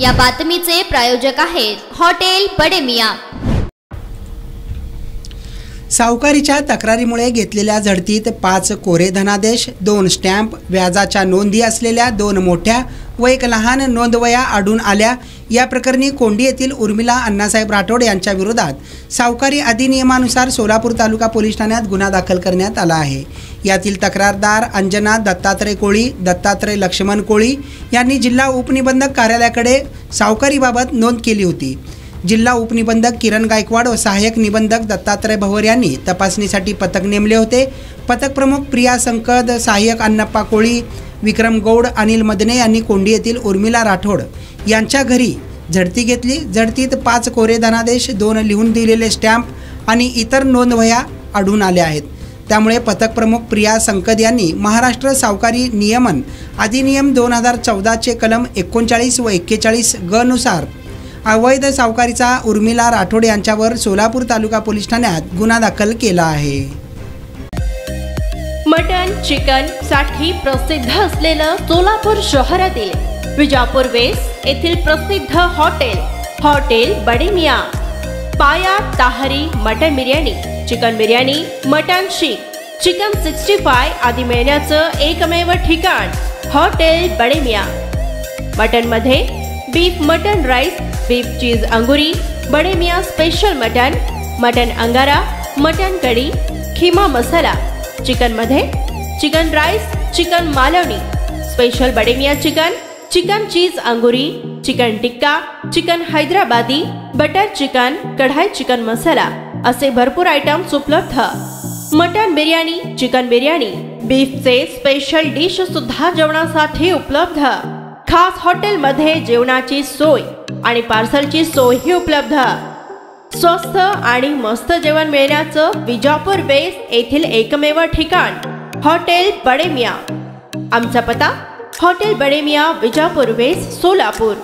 या बातमीचे प्रायोजक आहेत हॉटेल बडे मियां। सावकारीच्या तक्रारीमुळे घेतलेल्या झडतीत 5 कोरे धनादेश, 2 स्टॅम्प, व्याजाच्या नोंदी असलेल्या 2 मोठ्या व 1 लहान नोंदवह्या आढळून आल्या। या प्रकरणी कोंडी येथील उर्मिला अण्णासाहेब राठोड यांच्या विरोधात सावकारी अधिनियमानुसार सोलापूर तालुका पोलीस ठाण्यात गुन्हा दाखल करण्यात आला आहे। यातील तक्रारदार अंजना दत्तात्रय कोळी, दत्तात्रय लक्ष्मण कोळी यांनी जिल्हा उपनिबंधक कार्यालयाकडे सावकारीबाबत नोंद केली होती। जिल्हा उपनिबंधक किरण गायकवाड व सहाय्यक निबंधक दत्तात्रय भवर यांनी तपासणीसाठी पथक नेमले होते। पथक प्रमुख प्रिया संकद, सहाय्यक अण्णप्पा कोळी, विक्रम गौड, अनिल मदने यांनी कोंडी येथील उर्मिला राठोड यांच्या घरी झडती घेतली। झडतीत 5 कोरे धनादेश, 2 लिहून दिलेले स्टॅम्प आणि इतर नोंदवह्या आढळून आल्या आहेत। त्यामुळे पथक प्रमुख प्रिया संकद यांनी महाराष्ट्र सावकारी नियमन अधिनियम 2014 चे कलम 39 व 41 ग नुसार अवैध सावकारीचा उर्मिला राठोड यांच्यावर सोलापूर तालुका पोलीस ठाण्यात गुन्हा दाखल केला आहे। मटन चिकन साठी प्रसिद्ध असलेलं सोलापूर शहरातील विजापूर वेस्ट येथील प्रसिद्ध hotel Bade Miyan. Paya tahri mutton biryani, chicken biryani, mutton seekh, chicken 65 आदी मिळण्याचं एकमेव ठिकाण हॉटेल बडे मियां। मटन मध्ये beef mutton rice, beef cheese angoori, Bade Miyan special mutton, mutton angara, mutton kadhi, keema masala. Chicken मध्ये chicken rice, chicken Malvani, special Bade Miyan chicken, chicken cheese angoori, chicken tikka, chicken Hyderabadi, butter chicken, kadai chicken masala असे भरपूर आयटम्स उपलब्ध। मटन बिर्याणी, चिकन बिर्याणी, बीफचे स्पेशल डिश सुद्धा जेवणासाठी उपलब्ध। खास हॉटेलमध्ये जेवणाची सोय आणि पार्सलची सोयही उपलब्ध। स्वस्त आणि मस्त जेवण मिळण्याचं विजापूर वेस्ट येथील एकमेव ठिकाण हॉटेल बडे मियां। आमचा पत्ता हॉटेल बडे मियां, विजापूर वेस्ट, सोलापूर।